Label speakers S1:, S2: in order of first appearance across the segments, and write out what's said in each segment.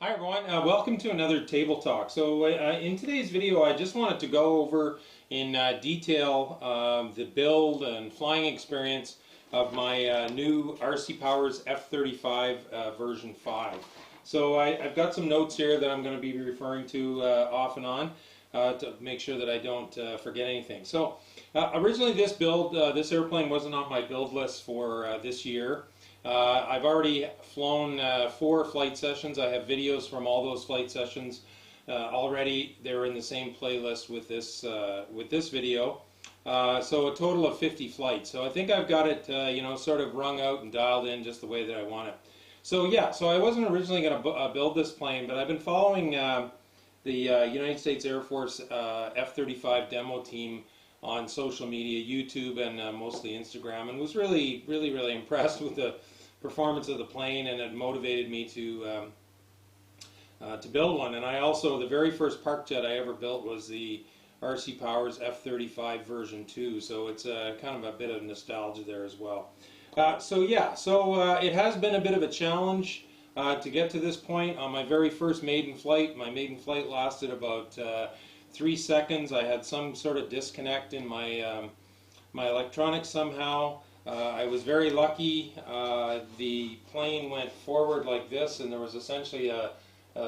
S1: Hi everyone, welcome to another Table Talk. So in today's video I just wanted to go over in detail the build and flying experience of my new RC Powers F-35 version 5. So I've got some notes here that I'm going to be referring to off and on to make sure that I don't forget anything. So originally this build, this airplane wasn't on my build list for this year. I've already flown 4 flight sessions. I have videos from all those flight sessions already. They're in the same playlist with this video. So a total of 50 flights. So I think I've got it, sort of wrung out and dialed in just the way that I want it. So yeah, so I wasn't originally going to build this plane, but I've been following the United States Air Force F-35 demo team on social media, YouTube, and mostly Instagram, and was really impressed with the performance of the plane, and it motivated me to build one. And I also, the very first park jet I ever built was the RC Powers F-35 version 2, so it's kind of a bit of nostalgia there as well. It has been a bit of a challenge to get to this point. On my very first maiden flight, my maiden flight lasted about 3 seconds. I had some sort of disconnect in my my electronics somehow. I was very lucky. The plane went forward like this, and there was essentially a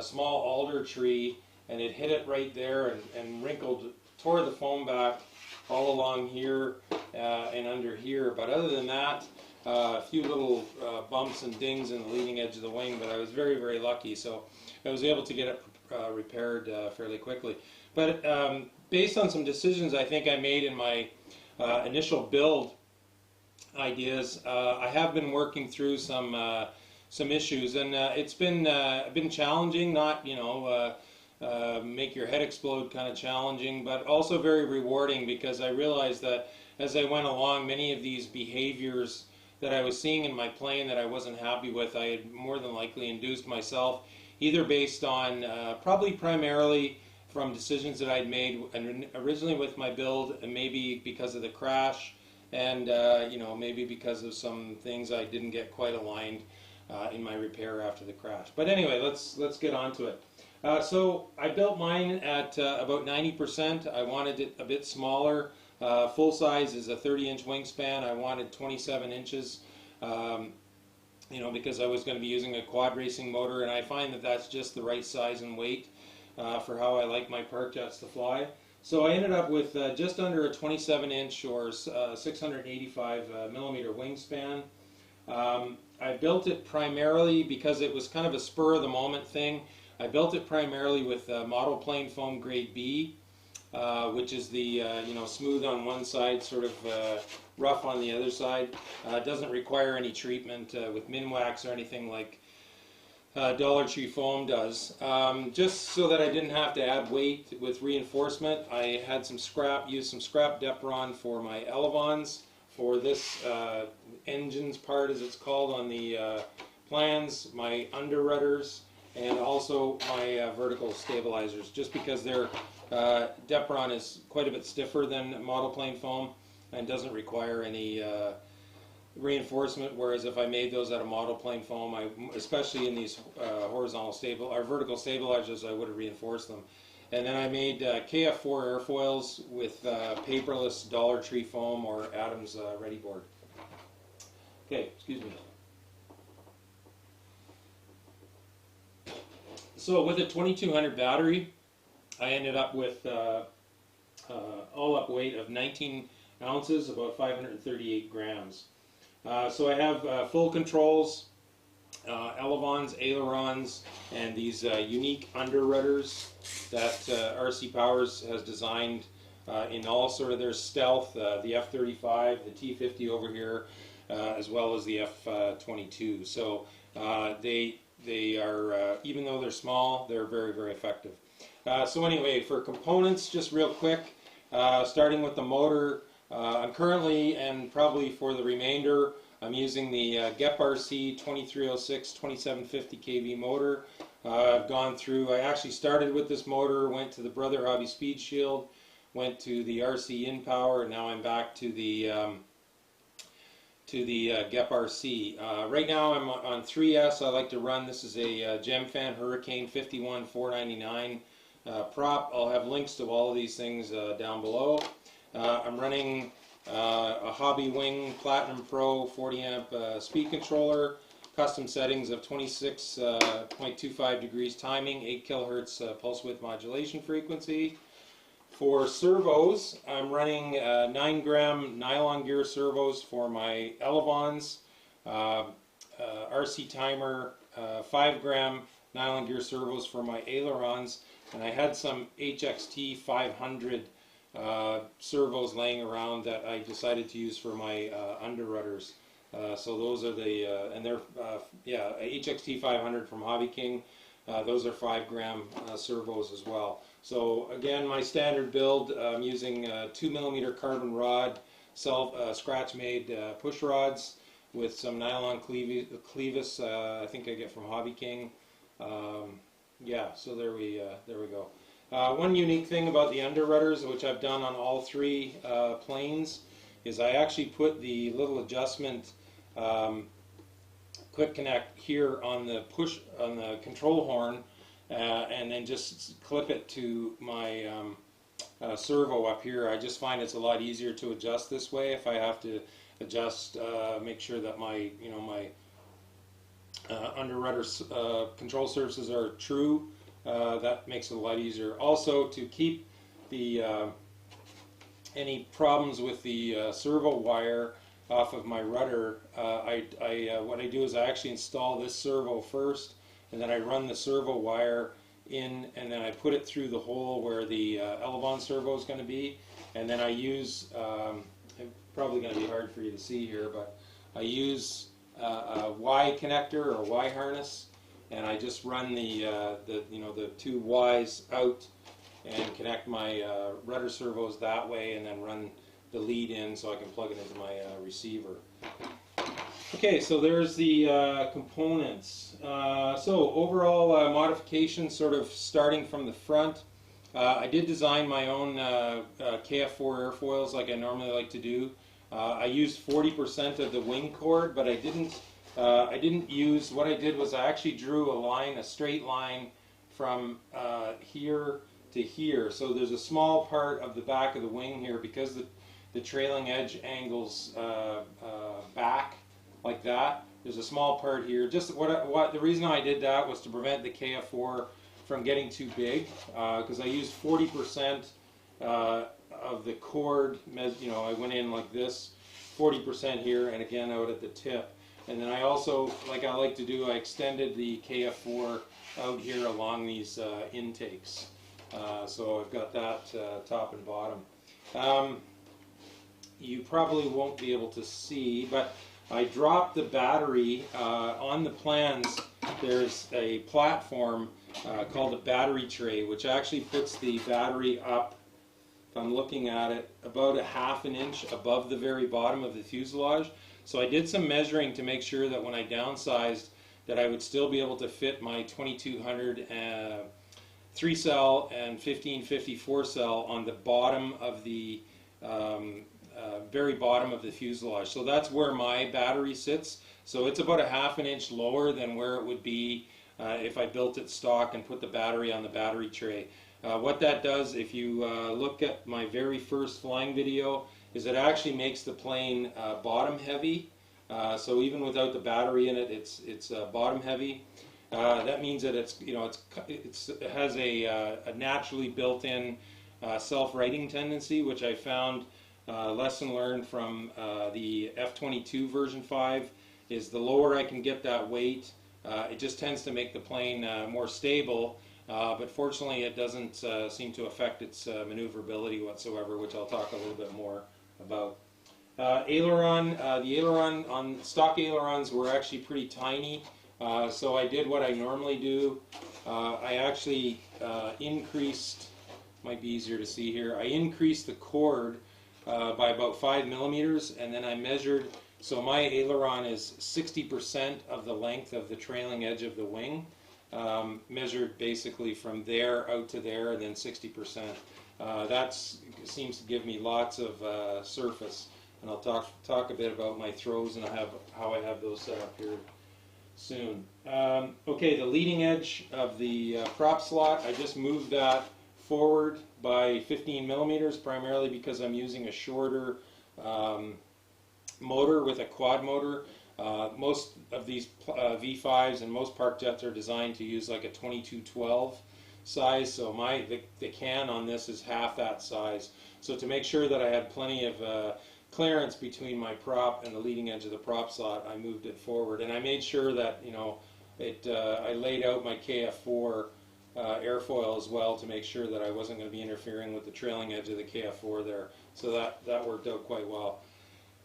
S1: small alder tree, and it hit it right there and wrinkled, tore the foam back all along here and under here. But other than that, a few little bumps and dings in the leading edge of the wing, but I was very lucky, so I was able to get it repaired fairly quickly. But based on some decisions I think I made in my initial build ideas, I have been working through some issues, and it's been challenging, not make your head explode kind of challenging, but also very rewarding, because I realized that as I went along, many of these behaviors that I was seeing in my plane that I wasn't happy with, I had more than likely induced myself, either based on probably primarily from decisions that I'd made originally with my build, and maybe because of the crash, and maybe because of some things I didn't get quite aligned in my repair after the crash. But anyway, let's get on to it. So I built mine at about 90%. I wanted it a bit smaller. Full size is a 30-inch wingspan. I wanted 27 inches. Because I was going to be using a quad racing motor, and I find that that's just the right size and weight for how I like my park jets to fly. So I ended up with just under a 27-inch or 685 millimeter wingspan. I built it primarily because it was kind of a spur of the moment thing. I built it primarily with model plane foam grade B, which is the smooth on one side, sort of rough on the other side. It doesn't require any treatment with Minwax or anything like Dollar Tree foam does. Just so that I didn't have to add weight with reinforcement, I had used some scrap Depron for my elevons for this engines part, as it's called on the plans, my under rudders, and also my vertical stabilizers, just because their Depron is quite a bit stiffer than model plane foam and doesn't require any reinforcement, whereas if I made those out of model plane foam, especially in these vertical stabilizers, I would have reinforced them. And then I made KF4 airfoils with paperless Dollar Tree foam or Adams Ready board. Okay, excuse me. So with a 2200 battery, I ended up with all-up weight of 19 ounces, about 538 grams. So I have full controls, elevons, ailerons, and these unique under rudders that RC Powers has designed in all sort of their stealth, the F-35, the T-50 over here, as well as the F-22. So they are, even though they're small, they're very effective. So anyway, for components, just real quick, starting with the motor, I'm currently, and probably for the remainder, I'm using the GEP-RC 2306 2750 kV motor. I've gone through, I actually started with this motor, went to the Brother Hobby Speed Shield, went to the RC InPower, and now I'm back to the to the GEP RC. Right now I'm on 3S. I like to run, this is a Gemfan Hurricane 51 499 prop. I'll have links to all of these things down below. I'm running a Hobby Wing Platinum Pro 40 amp speed controller, custom settings of 26.25 degrees timing, 8 kilohertz pulse width modulation frequency. For servos, I'm running 9-gram nylon gear servos for my Elevons, RC timer, 5-gram nylon gear servos for my ailerons, and I had some HXT 500 servos laying around that I decided to use for my underrudders. So those are the, and they're, yeah, HXT 500 from Hobby King. Those are 5-gram servos as well. So again, my standard build, I'm using 2mm carbon rod, scratch-made push rods with some nylon clevis. I think I get from Hobby King. Yeah, so there we go. One unique thing about the underrudders, which I've done on all 3 planes, is I actually put the little adjustment quick connect here on the control horn, and then just clip it to my servo up here. I just find it's a lot easier to adjust this way. If I have to adjust, make sure that my my underrudder control surfaces are true. That makes it a lot easier. Also, to keep the any problems with the servo wire off of my rudder, what I do is I actually install this servo first, and then I run the servo wire in, and then I put it through the hole where the Elevon servo is going to be, and then I use, it's probably going to be hard for you to see here, but I use a Y connector or Y harness, and I just run the 2 Ys out and connect my rudder servos that way, and then run the lead in so I can plug it into my receiver. Okay, so there's the components. So overall modification, sort of starting from the front. I did design my own KF4 airfoils like I normally like to do. I used 40% of the wing cord, but I didn't use, what I did was I actually drew a straight line from here to here. So there's a small part of the back of the wing here, because the trailing edge angles back like that. There's a small part here. Just the reason I did that was to prevent the KF4 from getting too big, because I used 40% of the cord. I went in like this, 40% here, and again out at the tip. And then I also, like I like to do, I extended the KF4 out here along these intakes. So I've got that top and bottom. You probably won't be able to see, but I dropped the battery on the plans. There's a platform called a battery tray, which actually puts the battery up, if I'm looking at it, about a ½ an inch above the very bottom of the fuselage. So I did some measuring to make sure that when I downsized, that I would still be able to fit my 2200 3-cell and 1550 4-cell on the bottom of the very bottom of the fuselage. So that's where my battery sits. So it's about a ½ an inch lower than where it would be if I built it stock and put the battery on the battery tray. What that does, if you look at my very first flying video, is it actually makes the plane bottom heavy. So even without the battery in it, it's bottom heavy. That means that it has a naturally built-in self-righting tendency, which I found lesson learned from the F-22 version 5, is the lower I can get that weight, it just tends to make the plane more stable, but fortunately it doesn't seem to affect its maneuverability whatsoever, which I'll talk a little bit more about. Aileron, the aileron on stock ailerons were actually pretty tiny, so I did what I normally do. I actually increased, might be easier to see here, I increased the cord by about 5 millimeters, and then I measured, so my aileron is 60% of the length of the trailing edge of the wing, measured basically from there out to there, and then 60%. That seems to give me lots of surface. and I'll talk a bit about my throws and how I have those set up here soon. Okay, the leading edge of the prop slot, I just moved that forward by 15 millimeters, primarily because I'm using a shorter motor with a quad motor. Most of these V5s and most park jets are designed to use like a 2212 size, so the can on this is half that size. So to make sure that I had plenty of clearance between my prop and the leading edge of the prop slot, I moved it forward, and I made sure that, you know, I laid out my KF4 airfoil as well to make sure that I wasn't going to be interfering with the trailing edge of the KF4 there. So that worked out quite well.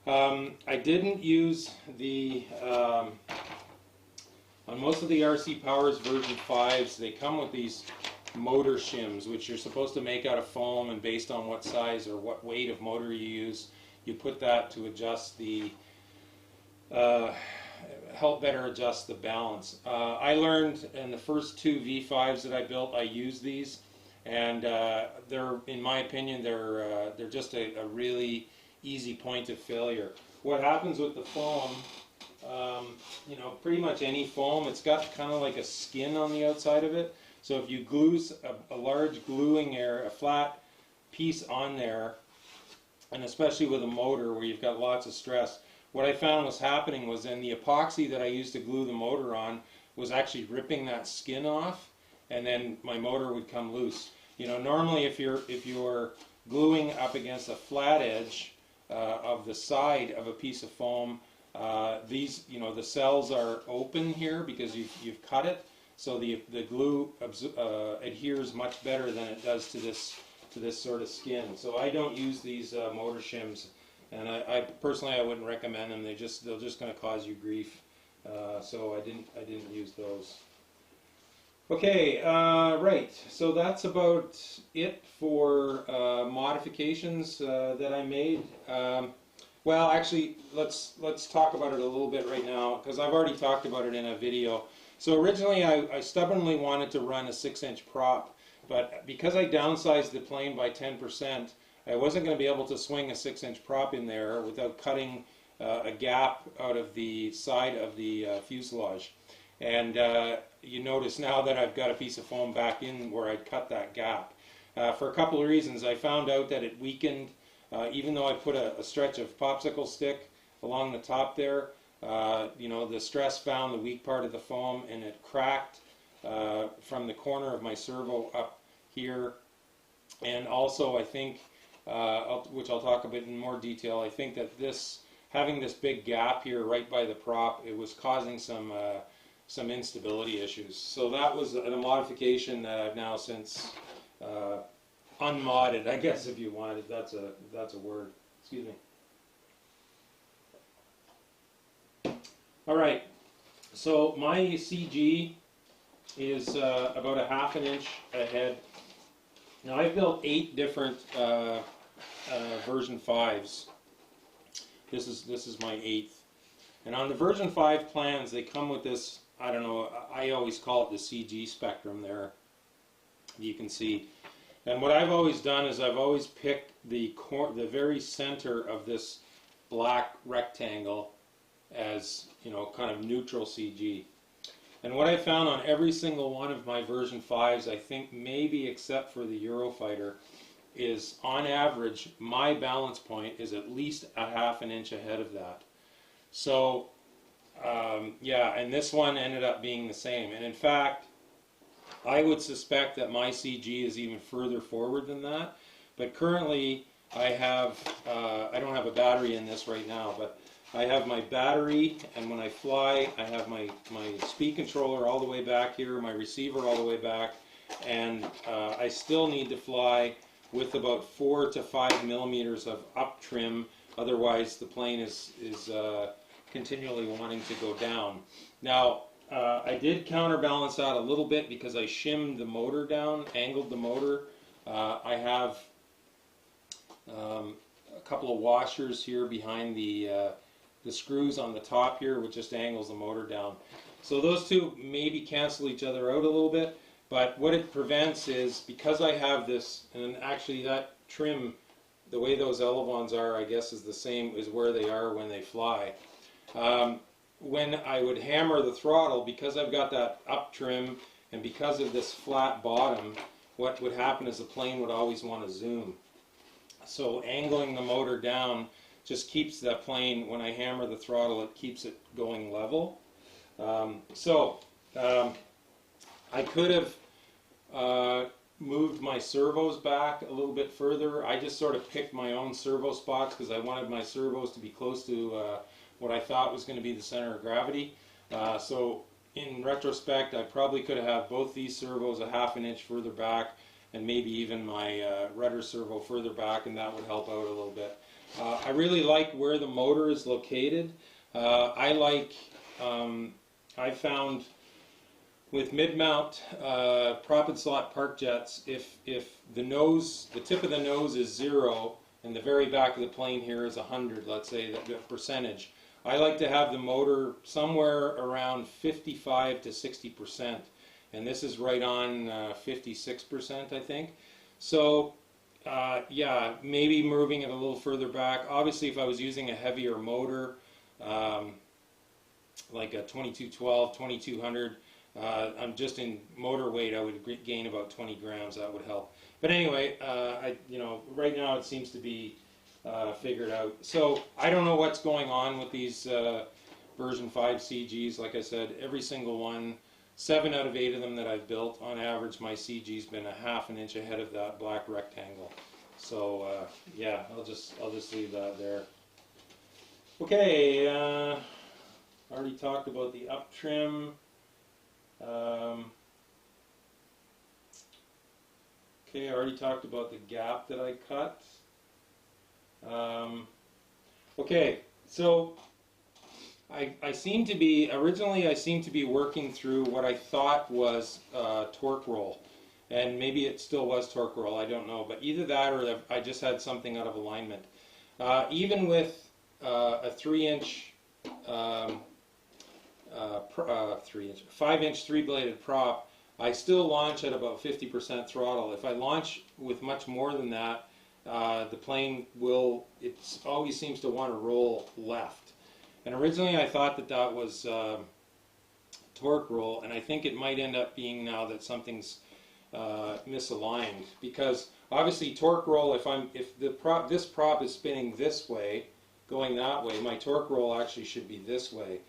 S1: I didn't use the, on most of the RC Powers version 5s, they come with these motor shims, which you're supposed to make out of foam, and based on what size or what weight of motor you use, you put that to adjust the, help better adjust the balance. I learned in the first two V5s that I built, I used these, and they're, in my opinion, they're just a really easy point of failure. What happens with the foam, you know, pretty much any foam, it's got kind of like a skin on the outside of it. So if you glue a large gluing area, a flat piece on there, and especially with a motor where you've got lots of stress, what I found was happening was then the epoxy that I used to glue the motor on was actually ripping that skin off, and then my motor would come loose. You know, normally if you're gluing up against a flat edge of the side of a piece of foam, these, you know, the cells are open here because you've cut it, so the glue adheres much better than it does to this sort of skin. So I don't use these motor shims, and I personally wouldn't recommend them. They're just going to cause you grief. So I didn't use those. Okay, right. So that's about it for modifications that I made. Well, actually, let's talk about it a little bit right now, because I've already talked about it in a video. So originally, I stubbornly wanted to run a 6-inch prop, but because I downsized the plane by 10%, I wasn't going to be able to swing a 6-inch prop in there without cutting a gap out of the side of the fuselage. And you notice now that I've got a piece of foam back in where I'd cut that gap. For a couple of reasons. I found out that it weakened, even though I put a stretch of popsicle stick along the top there. You know, the stress found the weak part of the foam, and it cracked from the corner of my servo up here. And also, I think, which I'll talk a bit in more detail, I think that having this big gap here right by the prop, it was causing some instability issues. So that was a modification that I've now since unmodded, I guess, if you wanted. That's a word. Excuse me. All right. So my CG is about a ½ an inch ahead. Now I've built 8 different version 5s. This is my 8th. And on the version 5 plans, they come with this, I don't know, I always call it the CG spectrum there, you can see. And what I've always done is I've always picked the very center of this black rectangle as, you know, kind of neutral CG. And what I found on every single one of my version 5s, I think maybe except for the Eurofighter, is on average my balance point is at least a ½ an inch ahead of that. So yeah, and this one ended up being the same. And in fact, I would suspect that my CG is even further forward than that. But currently I don't have a battery in this right now, but I have my battery, and when I fly, I have my speed controller all the way back here, my receiver all the way back, and I still need to fly with about 4 to 5 millimeters of up trim, otherwise the plane is continually wanting to go down. Now, I did counterbalance that a little bit because I shimmed the motor down, angled the motor. I have a couple of washers here behind the screws on the top here, which just angles the motor down. So those two maybe cancel each other out a little bit, but what it prevents is, because I have this, and actually that trim the way those elevons are, I guess, is the same as where they are when they fly. When I would hammer the throttle, because I've got that up trim and because of this flat bottom, what would happen is the plane would always want to zoom. So angling the motor down just keeps that plane, when I hammer the throttle, it keeps it going level. I could have moved my servos back a little bit further. I just sort of picked my own servo spots because I wanted my servos to be close to what I thought was going to be the center of gravity. So in retrospect, I probably could have had both these servos a half an inch further back, and maybe even my rudder servo further back, and that would help out a little bit. I really like where the motor is located. I found with mid-mount prop and slot park jets, if the tip of the nose is 0 and the very back of the plane here is 100, let's say, the percentage, I like to have the motor somewhere around 55 to 60%, and this is right on 56%, I think. So yeah, maybe moving it a little further back. Obviously, if I was using a heavier motor, like a 2212, 2200, I'm just in motor weight, I would gain about 20 grams. That would help. But anyway, right now it seems to be figured out. So I don't know what's going on with these version 5 CGs. Like I said, every single one, 7 out of 8 of them that I've built, on average, my CG's been a half an inch ahead of that black rectangle. So yeah, I'll just leave that there. Okay, already talked about the up trim. Okay, I already talked about the gap that I cut. Okay, so I seem to be, originally I seemed to be working through what I thought was torque roll. And maybe it still was torque roll, I don't know. But either that or I just had something out of alignment. Even with a 3-inch 5-inch 3-bladed prop, I still launch at about 50% throttle. If I launch with much more than that, the plane it always seems to want to roll left. And originally I thought that was torque roll, and I think it might end up being now that something's misaligned, because obviously torque roll, if this prop is spinning this way, going that way, my torque roll actually should be this way.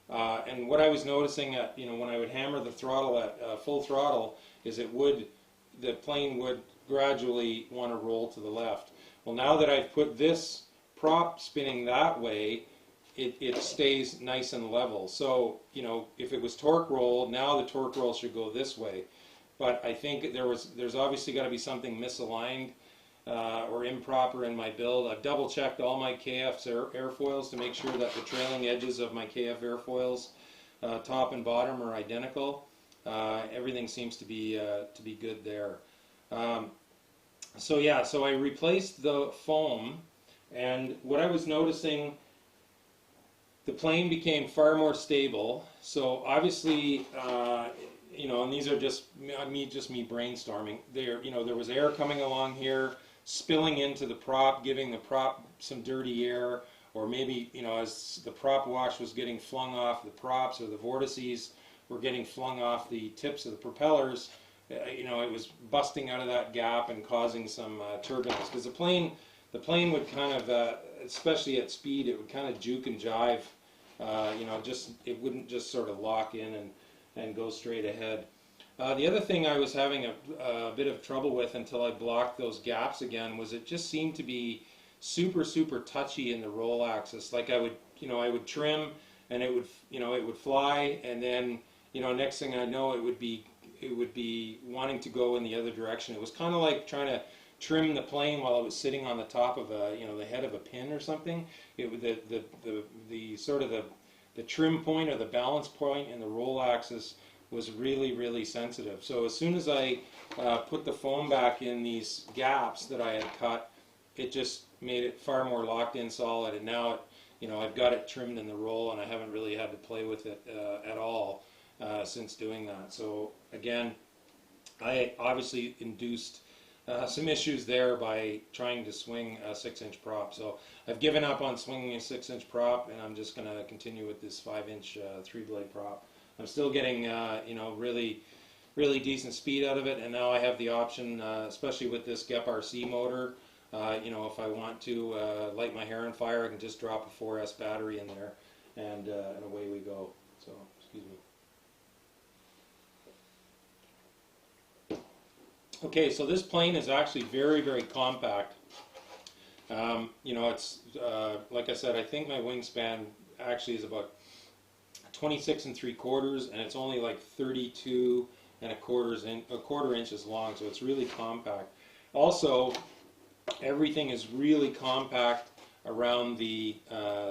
S1: And what I was noticing when I would hammer the throttle at full throttle is the plane would gradually want to roll to the left. Well, now that I've put this prop spinning that way, it stays nice and level. So if it was torque roll, now the torque roll should go this way. But I think there's obviously got to be something misaligned or improper in my build. I've double checked all my KF's airfoils to make sure that the trailing edges of my KF airfoils, top and bottom, are identical. Everything seems to be good there. So yeah, so I replaced the foam, and what I was noticing, the plane became far more stable. So obviously, and these are just me brainstorming. There was air coming along here, spilling into the prop, giving the prop some dirty air, or maybe, as the prop wash was getting flung off the props, or the vortices were getting flung off the tips of the propellers, it was busting out of that gap and causing some turbulence. Because the plane would kind of, especially at speed, it would kind of juke and jive. It wouldn't just sort of lock in and go straight ahead. The other thing I was having a bit of trouble with until I blocked those gaps again was it just seemed to be super touchy in the roll axis. Like I would trim and it would fly, and then next thing I know it would be wanting to go in the other direction. It was kind of like trying to trim the plane while it was sitting on the top of the head of a pin or something. The trim point or the balance point in the roll axis was really sensitive. So as soon as I put the foam back in these gaps that I had cut, it just made it far more locked in solid, and now I've got it trimmed in the roll, and I haven't really had to play with it at all since doing that. So again, I obviously induced some issues there by trying to swing a 6-inch prop. So I've given up on swinging a 6-inch prop, and I'm just going to continue with this 5-inch 3-blade prop. I'm still getting you know, really decent speed out of it, and now I have the option, especially with this GEP RC motor, you know, if I want to light my hair on fire, I can just drop a 4S battery in there, and away we go. So, excuse me. Okay, so this plane is actually very compact. You know, it's like I said, I think my wingspan actually is about 26 3/4, and it's only like 32 1/4 inches long, so it's really compact. Also, everything is really compact around the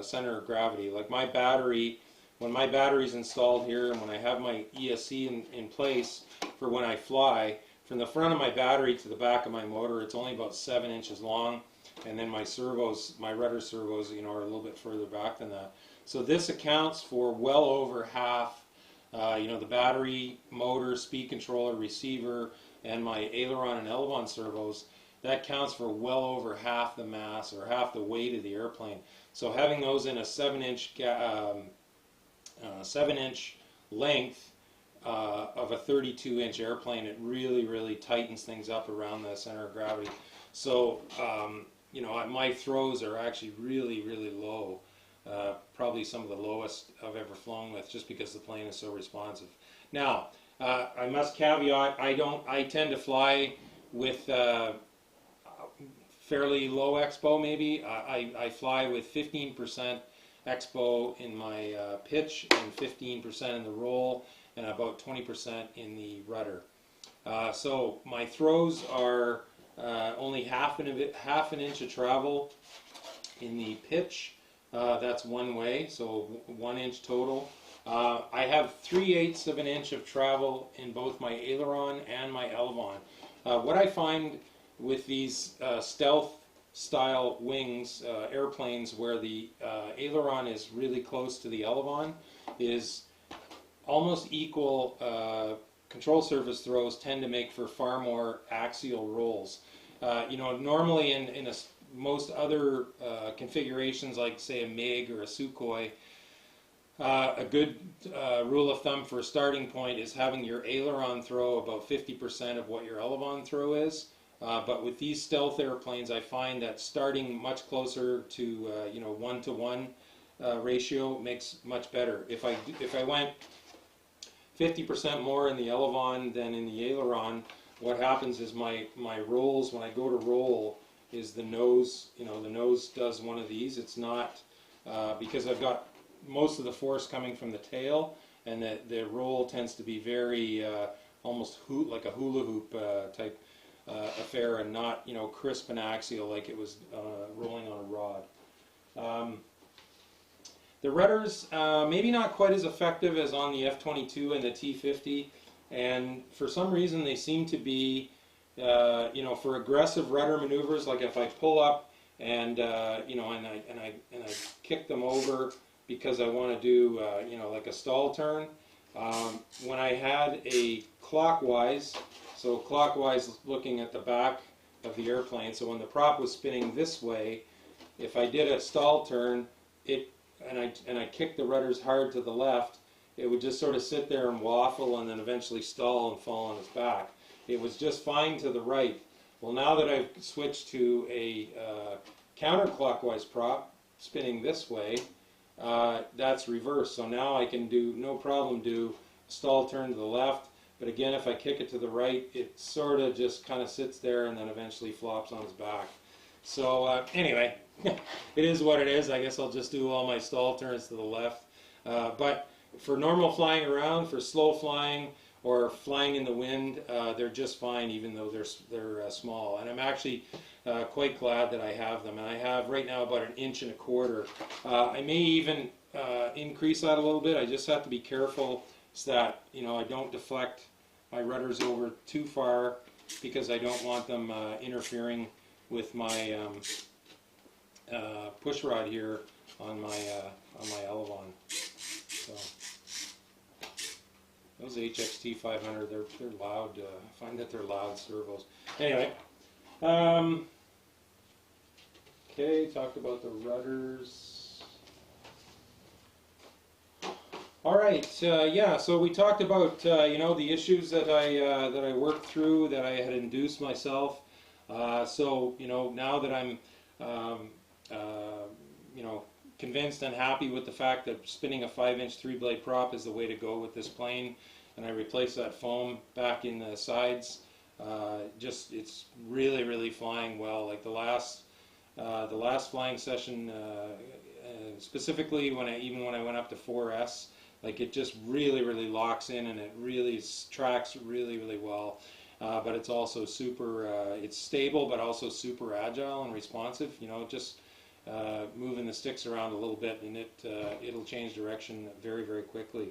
S1: center of gravity. Like my battery, when my battery's installed here, and when I have my ESC in place for when I fly, from the front of my battery to the back of my motor, it's only about 7 inches long, and then my servos, my rudder servos, you know, are a little bit further back than that. So this accounts for well over half, you know, the battery, motor, speed controller, receiver, and my aileron and elevon servos. That counts for well over half the mass or half the weight of the airplane. So having those in a 7-inch 7-inch length of a 32-inch airplane, it really tightens things up around the center of gravity. So you know, my throws are actually really low, probably some of the lowest I've ever flown with, just because the plane is so responsive. Now I must caveat, I tend to fly with fairly low expo. Maybe I fly with 15% expo in my pitch and 15% in the roll, and about 20% in the rudder. So my throws are only half an inch of travel in the pitch. That's one way, so 1 inch total. I have 3/8 of an inch of travel in both my aileron and my elevon. What I find with these stealth style wings, airplanes where the aileron is really close to the elevon, is almost equal control surface throws tend to make for far more axial rolls. You know, normally in most other configurations, like say a MiG or a Sukhoi, a good rule of thumb for a starting point is having your aileron throw about 50% of what your elevon throw is. But with these stealth airplanes, I find that starting much closer to you know, 1-to-1 ratio makes much better. If I went 50% more in the elevon than in the aileron, what happens is my rolls, when I go to roll, is the nose, you know, the nose does one of these. It's not, because I've got most of the force coming from the tail, and the roll tends to be very, almost like a hula hoop type affair, and not, you know, crisp and axial like it was rolling on a rod. The rudders, maybe not quite as effective as on the F-22 and the T-50, and for some reason they seem to be, you know, for aggressive rudder maneuvers, like if I pull up and you know, and I kick them over because I want to do you know, like a stall turn. When I had a clockwise, so clockwise looking at the back of the airplane, so when the prop was spinning this way, if I did a stall turn, and I kicked the rudders hard to the left, it would just sort of sit there and waffle and then eventually stall and fall on its back. It was just fine to the right. Well, now that I've switched to a counterclockwise prop spinning this way, that's reversed. So now I can no problem do a stall turn to the left, but again, if I kick it to the right, it sort of just kind of sits there and then eventually flops on its back. So anyway, it is what it is. I guess I'll just do all my stall turns to the left. But for normal flying around, for slow flying or flying in the wind, they're just fine, even though they're small. And I'm actually quite glad that I have them. And I have right now about 1.25 inches. I may even increase that a little bit. I just have to be careful so that, you know, I don't deflect my rudders over too far, because I don't want them interfering with my push rod here on my elevon. So those HXT 500, they're loud. I find that they're loud servos. Anyway, Okay, talked about the rudders. All right, yeah. So we talked about you know, the issues that I worked through, that I had induced myself. So you know, now that I'm you know, convinced and happy with the fact that spinning a 5-inch 3-blade prop is the way to go with this plane, and I replaced that foam back in the sides. Just it's really flying well. Like the last flying session, specifically when I went up to 4S, like it just really locks in, and it really tracks really well. But it's also super, it's stable, but also super agile and responsive. You know, just moving the sticks around a little bit, and it'll change direction very quickly.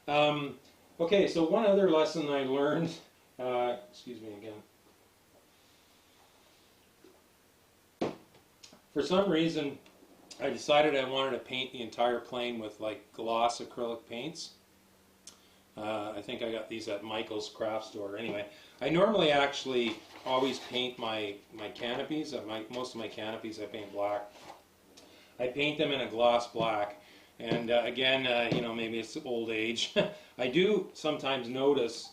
S1: Okay, so one other lesson I learned. Excuse me again. For some reason, I decided I wanted to paint the entire plane with like gloss acrylic paints. I think I got these at Michael's craft store. Anyway, I normally actually always paint my canopies. Most of my canopies I paint black. I paint them in a gloss black. And again, you know, maybe it's old age. I do sometimes notice,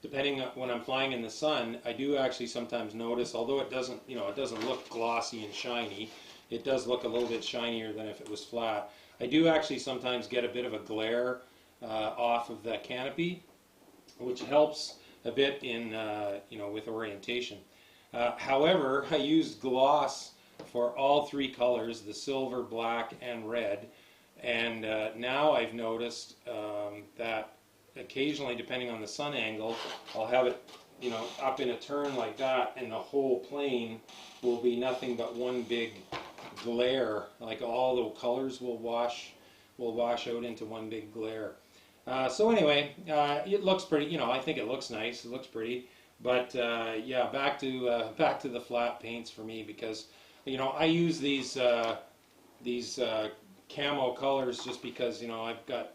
S1: depending on when I'm flying in the sun, I do actually sometimes notice, although it doesn't, you know, it doesn't look glossy and shiny, it does look a little bit shinier than if it was flat. I do actually sometimes get a bit of a glare off of the canopy, which helps a bit in, you know, with orientation. However, I used gloss for all 3 colors, the silver, black, and red, and now I've noticed that occasionally, depending on the sun angle, I'll have it, you know, up in a turn like that, and the whole plane will be nothing but one big glare. Like all the colors will wash out into one big glare. So anyway, it looks pretty. You know, I think it looks nice. It looks pretty. But yeah, back to the flat paints for me, because you know, I use these camo colors just because, you know, I've got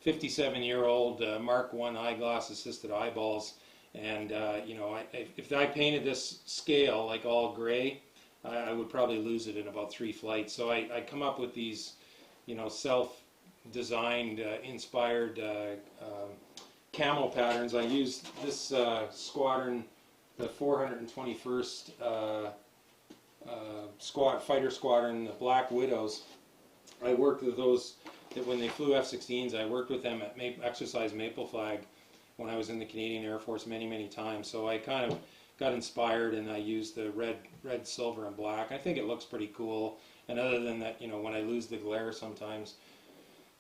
S1: 57-year-old Mark I eyeglass assisted eyeballs, and you know, if I painted this scale like all gray, I would probably lose it in about 3 flights. So I come up with these, you know, self-designed, inspired camo patterns. I used this squadron, the 421st fighter squadron, the Black Widows. I worked with those when they flew F-16s. I worked with them at Exercise Maple Flag when I was in the Canadian Air Force many times. So I kind of got inspired, and I used the red, silver, and black. I think it looks pretty cool. And other than that, you know, when I lose the glare sometimes,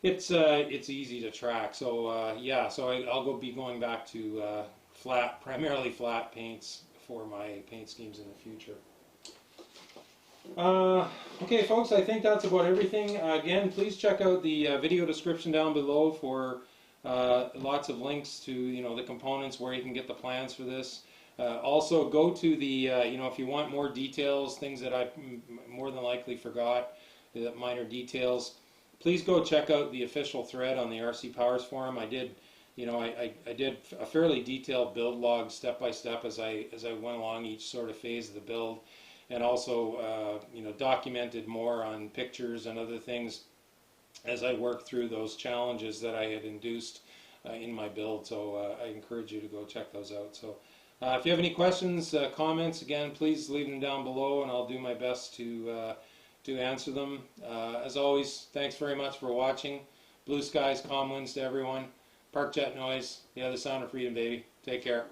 S1: it's easy to track. So yeah, so I'll be going back to primarily flat paints for my paint schemes in the future. Okay, folks, I think that's about everything. Again, please check out the video description down below for lots of links to, you know, the components, where you can get the plans for this. Also, go to the, you know, if you want more details, things that I more than likely forgot, minor details, please go check out the official thread on the RC Powers forum. I did, you know, I did a fairly detailed build log step by step as I went along each sort of phase of the build, and also, you know, documented more on pictures and other things as I worked through those challenges that I had induced in my build. So I encourage you to go check those out. So if you have any questions, comments, again, please leave them down below, and I'll do my best to answer them. As always, thanks very much for watching. Blue skies, calm winds to everyone. Park jet noise, yeah, the sound of freedom, baby. Take care.